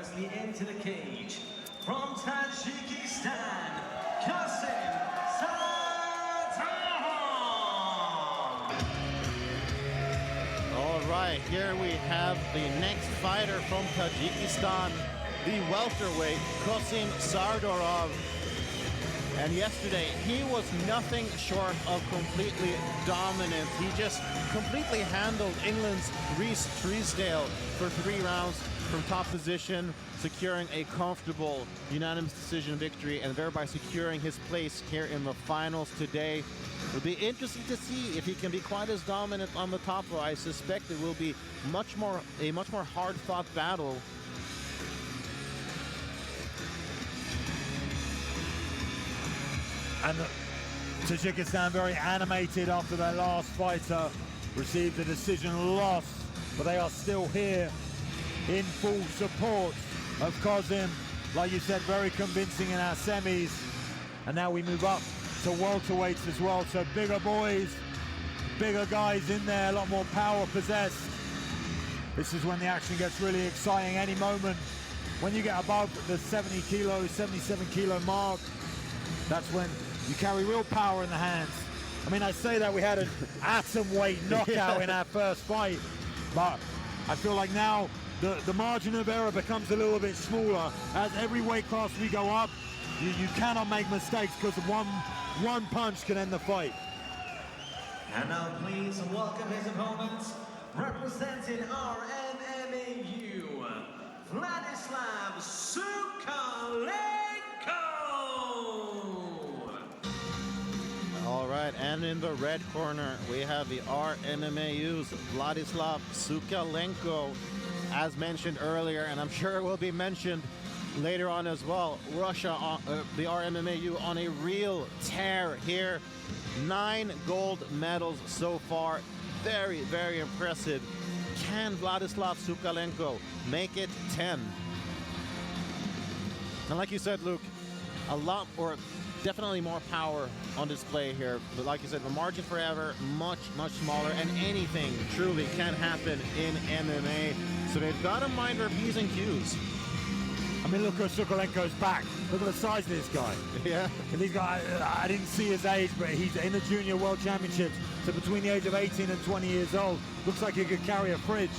firstly into the cage, from Tajikistan, Qosim. All right, here we have the next fighter from Tajikistan, the welterweight Qosim Sardorov. And yesterday, he was nothing short of completely dominant. He just completely handled England's Reece Treesdale for 3 rounds from top position, securing a comfortable unanimous decision victory and thereby securing his place here in the finals today. It'll be interesting to see if he can be quite as dominant on the top row. I suspect it will be a much more hard-fought battle. And Tajikistan very animated after their last fighter received a decision loss, but they are still here in full support of Qosim. Like you said, very convincing in our semis. And now we move up to welterweights as well. So bigger boys, bigger guys in there, a lot more power possessed. This is when the action gets really exciting. Any moment when you get above the 70 kilo, 77 kilo mark, that's when you carry real power in the hands. I mean, I say that we had an atom weight knockout in our first fight, but I feel like now the margin of error becomes a little bit smaller. As every weight class we go up, you cannot make mistakes because one punch can end the fight. And now please welcome his opponents, representing RMMAU, Vladislav Sukalenko. All right, and in the red corner, we have the RMMAU's Vladislav Sukalenko. As mentioned earlier, and I'm sure it will be mentioned later on as well, Russia, the RMMAU on a real tear here. 9 gold medals so far. Very, very impressive. Can Vladislav Sukalenko make it 10? And like you said, Luke, a lot, or definitely more power on display here. But like you said, the margin for error much, much smaller, and anything truly can happen in MMA. So they've got to mind their P's and Q's. I mean, look at Sukalenko's back. Look at the size of this guy. Yeah. And he's got, I didn't see his age, but he's in the Junior World Championships. So between the age of 18 and 20 years old, looks like he could carry a fridge.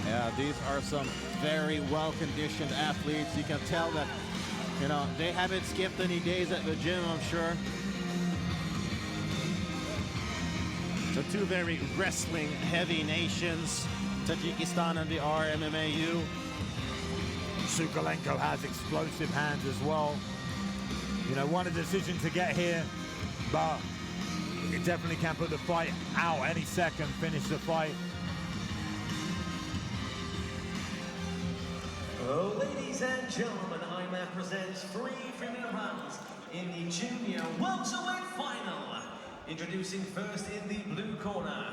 Yeah, these are some very well-conditioned athletes. You can tell that, you know, they haven't skipped any days at the gym, I'm sure. So 2 very wrestling-heavy nations, Tajikistan and the RMMAU. Sukalenko has explosive hands as well. You know, won a decision to get here, but it definitely can put the fight out any second, finish the fight. Oh, ladies and gentlemen, IMMAF presents 3 3-minute rounds in the junior welterweight final. Introducing first in the blue corner,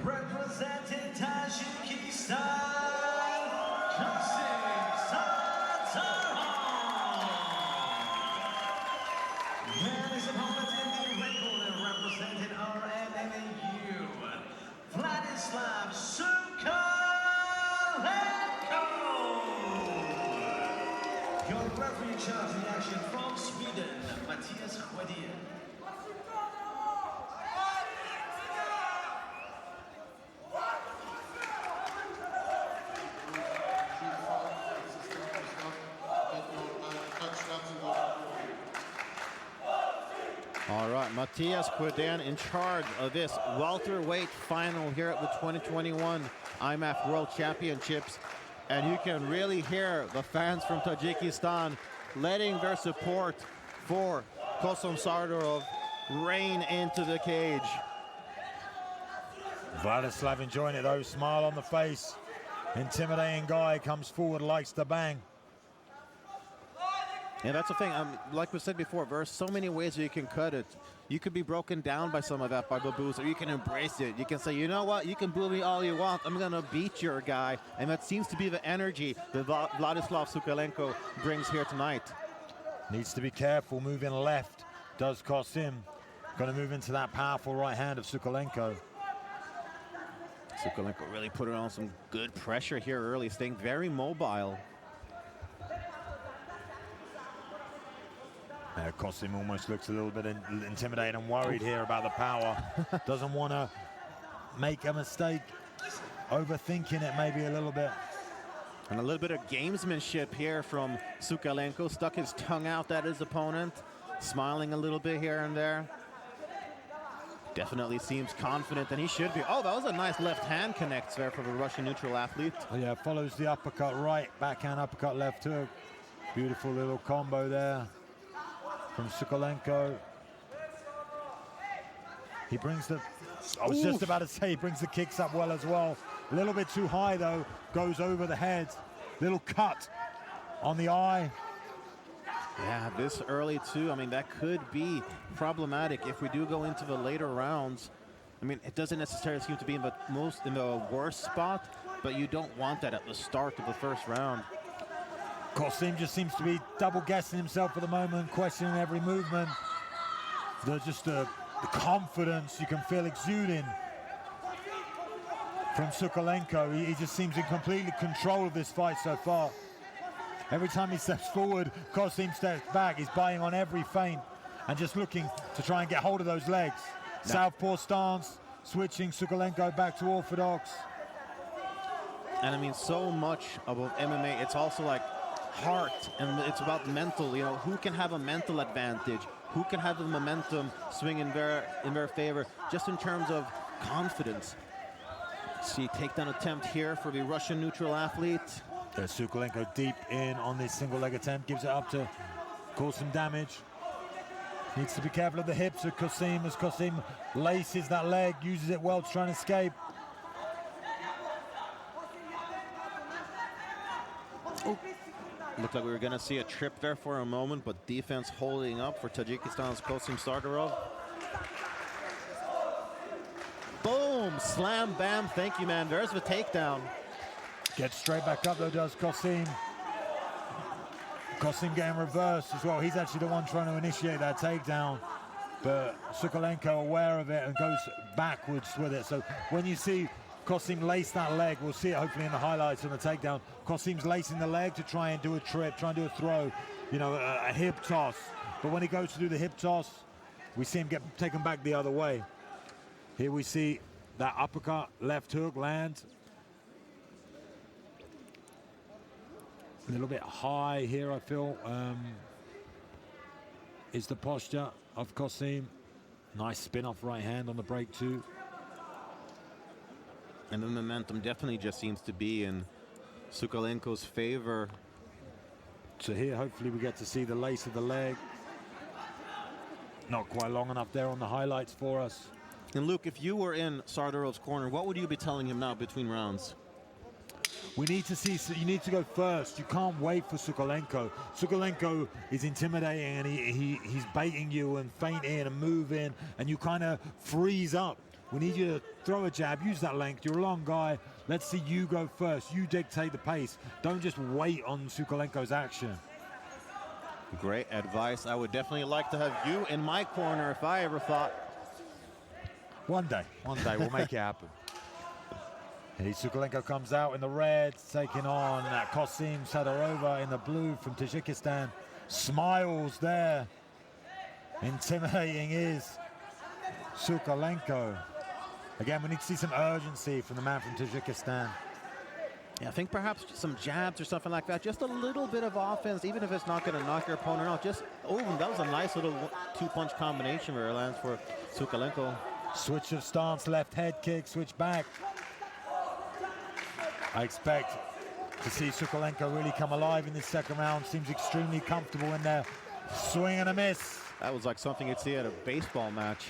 representing Tajikistan, Qosim Sardorov. And his opponent in the red corner, representing RMMAU, Vladislav Sukalenko. Your referee in charge of the action from Sweden, Mattias Sjödén. All right, Mattias Sjödén in charge of this welterweight final here at the 2021 IMMAF World Championships. And you can really hear the fans from Tajikistan letting their support for Qosim Sardorov rain into the cage. Vladislav enjoying it though, smile on the face. Intimidating guy, comes forward, likes to bang. Yeah, that's the thing. Like we said before, there are so many ways you can cut it. You could be broken down by some of that, by the boos, or you can embrace it. You can say, you know what, you can boo me all you want. I'm going to beat your guy. And that seems to be the energy that Vladislav Sukalenko brings here tonight. Needs to be careful, moving left, does Qosim. Going to move into that powerful right hand of Sukalenko. Sukalenko really put on some good pressure here early, staying very mobile. Qosim almost looks a little bit intimidated and worried here about the power. Doesn't want to make a mistake, overthinking it maybe a little bit. And a little bit of gamesmanship here from Sukalenko. Stuck his tongue out at his opponent, smiling a little bit here and there. Definitely seems confident, and he should be. Oh, that was a nice left hand connect there for the Russian neutral athlete. Oh, yeah, follows the uppercut right, backhand uppercut left hook. Beautiful little combo there from Sukalenko. He brings the, I was just about to say, he brings the kicks up well as well. A little bit too high though, goes over the head. Little cut on the eye. Yeah, this early too. I mean, that could be problematic if we do go into the later rounds. I mean, it doesn't necessarily seem to be in the worst spot, but you don't want that at the start of the first round. Qosim just seems to be double guessing himself for the moment, questioning every movement. The confidence you can feel exuding from Sukalenko. He just seems in complete control of this fight so far. Every time he steps forward, Qosim steps back. He's biting on every feint and just looking to try and get hold of those legs. No. Southpaw stance, switching Sukalenko back to orthodox. And I mean, so much about MMA, it's also like heart, and it's about mental. You know, who can have a mental advantage? Who can have the momentum swing in their favor, just in terms of confidence. See, takedown attempt here for the Russian neutral athlete. Sukalenko deep in on this single leg attempt, gives it up to cause some damage. Needs to be careful of the hips of Qosim as Qosim laces that leg, uses it well to try and escape. Oh. Looked like we were going to see a trip there for a moment, but defense holding up for Tajikistan's Qosim Sardorov. Boom! Slam, bam, thank you, man. There's the takedown. Gets straight back up, though, does Qosim. Qosim getting reversed as well. He's actually the one trying to initiate that takedown, but Sukalenko aware of it and goes backwards with it. So when you see Qosim lace that leg, we'll see it hopefully in the highlights on the takedown. Qosim's lacing the leg to try and do a trip, try and do a throw, you know, a hip toss. But when he goes to do the hip toss, we see him get taken back the other way. Here we see that uppercut, left hook land. A little bit high here, I feel, is the posture of Qosim. Nice spin-off right hand on the break too. And the momentum definitely just seems to be in Sukalenko's favor. So here, hopefully we get to see the lace of the leg. Not quite long enough there on the highlights for us. And Luke, if you were in Sardorov's corner, what would you be telling him now between rounds? We need to see, so you need to go first. You can't wait for Sukalenko. Sukalenko is intimidating and he's baiting you and feinting and moving, and you kind of freeze up. We need you to throw a jab, use that length. You're a long guy. Let's see you go first. You dictate the pace. Don't just wait on Sukalenko's action. Great advice. I would definitely like to have you in my corner if I ever thought. One day we'll make it happen. Hey, Sukalenko comes out in the red, taking on Qosim Sardorov in the blue from Tajikistan. Smiles there. Intimidating is Sukalenko. Again, we need to see some urgency from the man from Tajikistan. Yeah, I think perhaps some jabs or something like that. Just a little bit of offense, even if it's not going to knock your opponent out. Just, oh, that was a nice little two-punch combination where it lands for Sukalenko. Switch of stance, left head kick, switch back. I expect to see Sukalenko really come alive in this second round. Seems extremely comfortable in there. Swing and a miss. That was like something you'd see at a baseball match.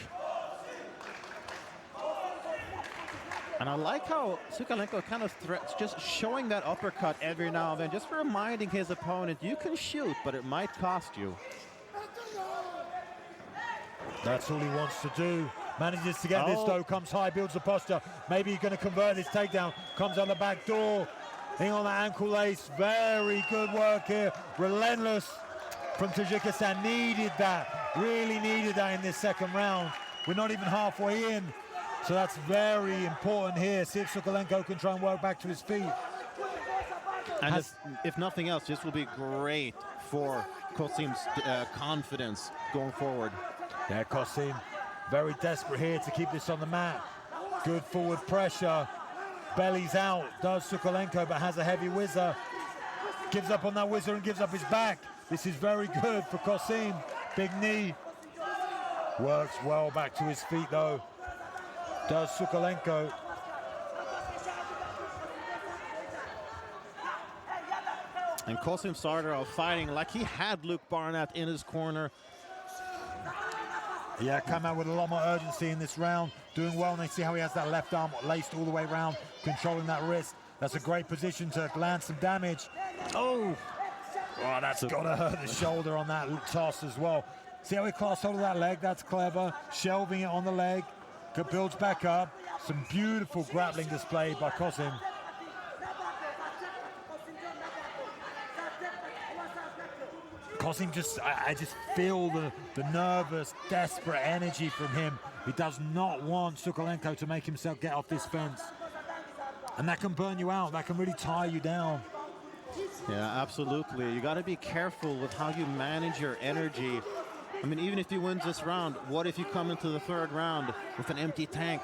And I like how Sukalenko kind of threats, just showing that uppercut every now and then, just reminding his opponent, you can shoot, but it might cost you. That's all he wants to do. Manages to get this though, comes high, builds the posture. Maybe he's going to convert his takedown. Comes on the back door. Hang on the ankle lace. Very good work here. Relentless from Tajikistan. Needed that. Really needed that in this second round. We're not even halfway in. So that's very important here. See if Sukalenko can try and work back to his feet. And if nothing else, this will be great for Qosim's confidence going forward. Yeah, Qosim very desperate here to keep this on the mat. Good forward pressure. Belly's out, does Sukalenko, but has a heavy whizzer. Gives up on that whizzer and gives up his back. This is very good for Qosim. Big knee. Works well back to his feet though. Does Sukalenko. And Qosim Sardorov fighting like he had Luke Barnett in his corner. Yeah, come out with a lot more urgency in this round. Doing well, and they see how he has that left arm laced all the way around, controlling that wrist. That's a great position to land some damage. Oh, that's gotta hurt the shoulder on that toss as well. See how he crossed hold of that leg? That's clever. Shelving it on the leg. Builds back up. Some beautiful grappling display by Qosim. Qosim I just feel the nervous, desperate energy from him. He does not want Sukalenko to make himself get off this fence. And that can burn you out. That can really tie you down. Yeah, absolutely. You got to be careful with how you manage your energy. I mean, even if he wins this round, what if you come into the third round with an empty tank?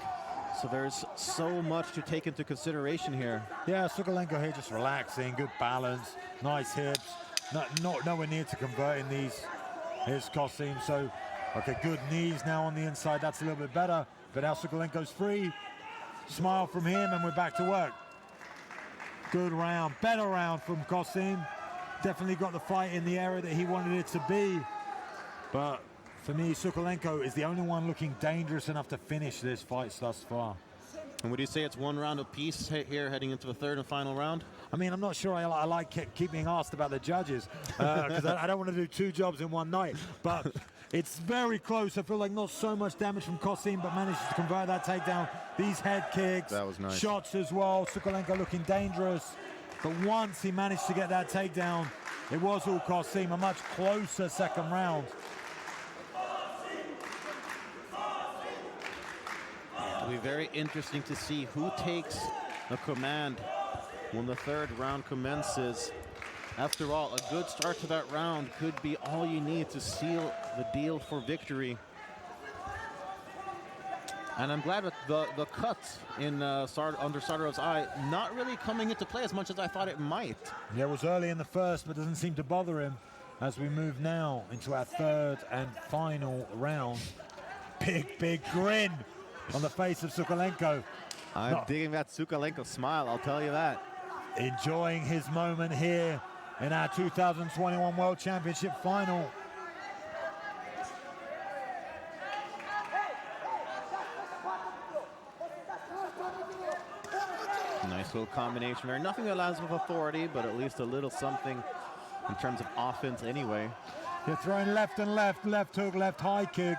So there's so much to take into consideration here. Yeah, Sukalenko here just relaxing, good balance, nice hips. Nowhere near to converting these. Here's Qosim, so okay, good knees now on the inside. That's a little bit better, but now Sukalenko's free. Smile from him, and we're back to work. Good round, better round from Qosim. Definitely got the fight in the area that he wanted it to be. But for me, Sukalenko is the only one looking dangerous enough to finish this fight thus far. And would you say it's one round apiece here heading into the third and final round? I mean, I'm not sure I like keep being asked about the judges because I don't want to do two jobs in one night. But it's very close. I feel like not so much damage from Qosim, but manages to convert that takedown. These head kicks, that was nice. Shots as well. Sukalenko looking dangerous. But once he managed to get that takedown, it was all Qosim. A much closer second round. It'll be very interesting to see who takes the command when the third round commences. After all, a good start to that round could be all you need to seal the deal for victory. And I'm glad that the cut in under Sardorov's eye not really coming into play as much as I thought it might. Yeah, it was early in the first, but doesn't seem to bother him as we move now into our third and final round. Big grin on the face of Sukalenko. I'm digging that Sukalenko smile, I'll tell you that. Enjoying his moment here in our 2021 World Championship final. Nice little combination there. Nothing that lands with authority, but at least a little something in terms of offense anyway. You're throwing left and left hook, left high kick.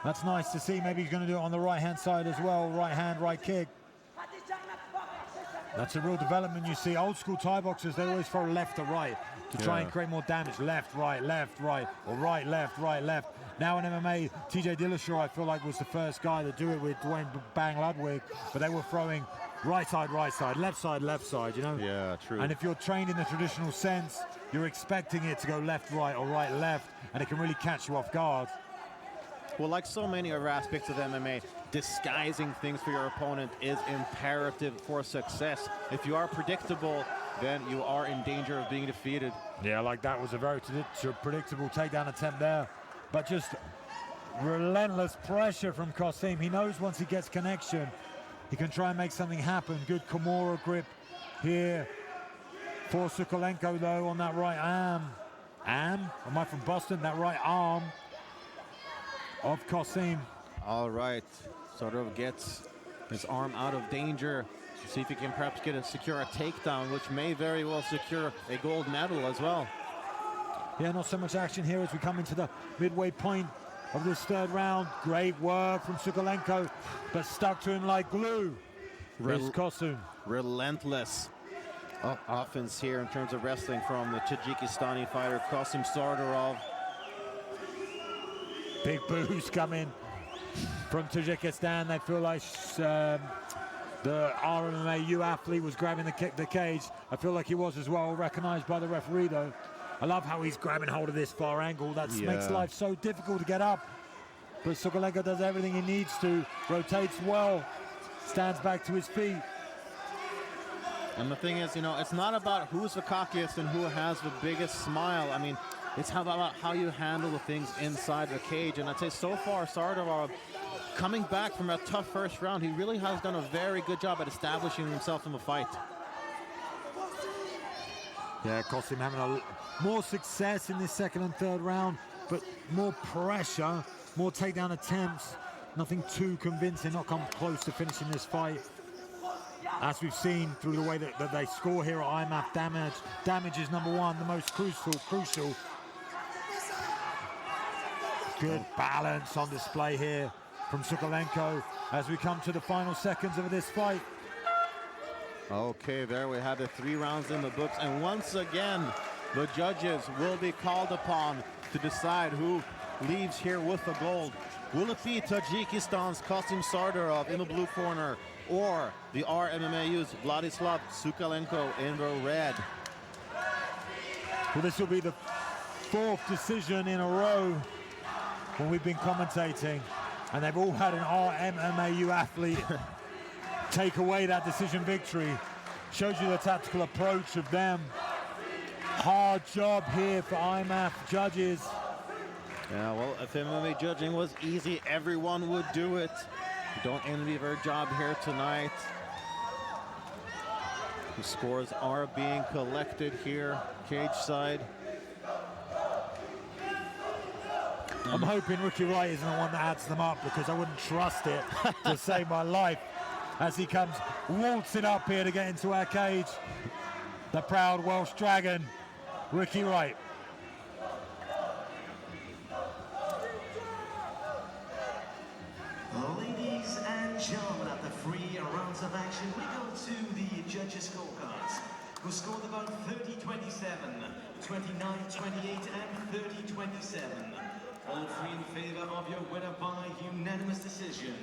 That's nice to see. Maybe he's going to do it on the right-hand side as well. Right hand, right kick. That's a real development you see. Old school Thai boxers, they always throw left to right to try and create more damage. Left, right, or right, left. Now in MMA, TJ Dillashaw, I feel like, was the first guy to do it with Dwayne Bang Ludwig, but they were throwing right side, left side, you know? Yeah, true. And if you're trained in the traditional sense, you're expecting it to go left, right, or right, left, and it can really catch you off guard. Well, like so many other aspects of MMA, disguising things for your opponent is imperative for success. If you are predictable, then you are in danger of being defeated. Yeah, like that was a very predictable takedown attempt there. But just relentless pressure from Qosim. He knows once he gets connection, he can try and make something happen. Good Kimura grip here for Sukalenko, though, on that right arm. Am I from Boston? That right arm of Qosim. All right, Sardorov gets his arm out of danger. See if he can perhaps secure a takedown, which may very well secure a gold medal as well. Yeah, not so much action here as we come into the midway point of this third round. Great work from Sukalenko, but stuck to him like glue. Qosim. Relentless offense here in terms of wrestling from the Tajikistani fighter Qosim Sardorov. Big boos coming from Tajikistan. They feel like the RMMAU athlete was grabbing the cage. I feel like he was as well, recognized by the referee though. I love how he's grabbing hold of this far angle. That makes life so difficult to get up. But Sukalenko does everything he needs to, rotates well, stands back to his feet. And the thing is, you know, it's not about who's the cockiest and who has the biggest smile. I mean, it's about how you handle the things inside the cage. And I'd say so far, Sardorov, coming back from a tough first round, he really has done a very good job at establishing himself in the fight. Yeah, Qosim having more success in this second and third round, but more pressure, more takedown attempts. Nothing too convincing, not come close to finishing this fight. As we've seen through the way that they score here at IMMAF, damage is number one, the most crucial. Good balance on display here from Sukalenko as we come to the final seconds of this fight. Okay, there we have the 3 rounds in the books, and once again, the judges will be called upon to decide who leaves here with the gold. Will it be Tajikistan's Qosim Sardorov in the blue corner, or the RMMAU's Vladislav Sukalenko in the red? Well, this will be the 4th decision in a row when we've been commentating, and they've all had an RMMAU athlete take away that decision victory. Shows you the tactical approach of them. Hard job here for IMMAF judges. Yeah, well, if MMA judging was easy, everyone would do it. Don't envy their job here tonight. The scores are being collected here, cage side. I'm hoping Ricky Wright isn't the one that adds them up, because I wouldn't trust it to save my life as he comes waltzing up here to get into our cage. The proud Welsh Dragon, Ricky Wright. Ladies and gentlemen, after 3 rounds of action, we go to the judges' scorecards, who scored about 30-27, 29-28, and 30-27. All 3 in favor of your winner by unanimous decision.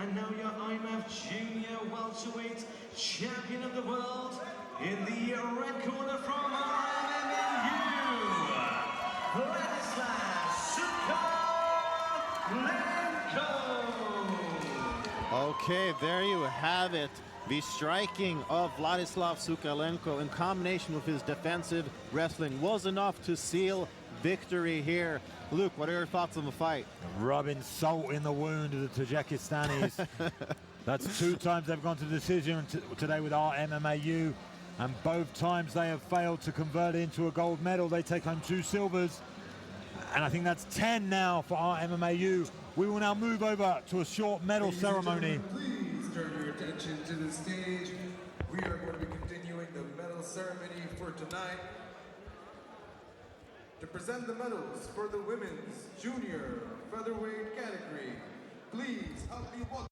And now your IMMAF Junior Welterweight Champion of the World, in the red corner from RMMAU, Vladislav Sukalenko. Okay, there you have it. The striking of Vladislav Sukalenko in combination with his defensive wrestling was enough to seal victory here. Luke, what are your thoughts on the fight? Rubbing salt in the wound of the Tajikistanis. That's 2 times they've gone to decision today with RMMAU, and both times they have failed to convert it into a gold medal. They take home 2 silvers, and I think that's 10 now for RMMAU. We will now move over to a short medal ceremony. Please turn your attention to the stage. We are going to be continuing the medal ceremony for tonight. To present the medals for the women's junior featherweight category, please help me welcome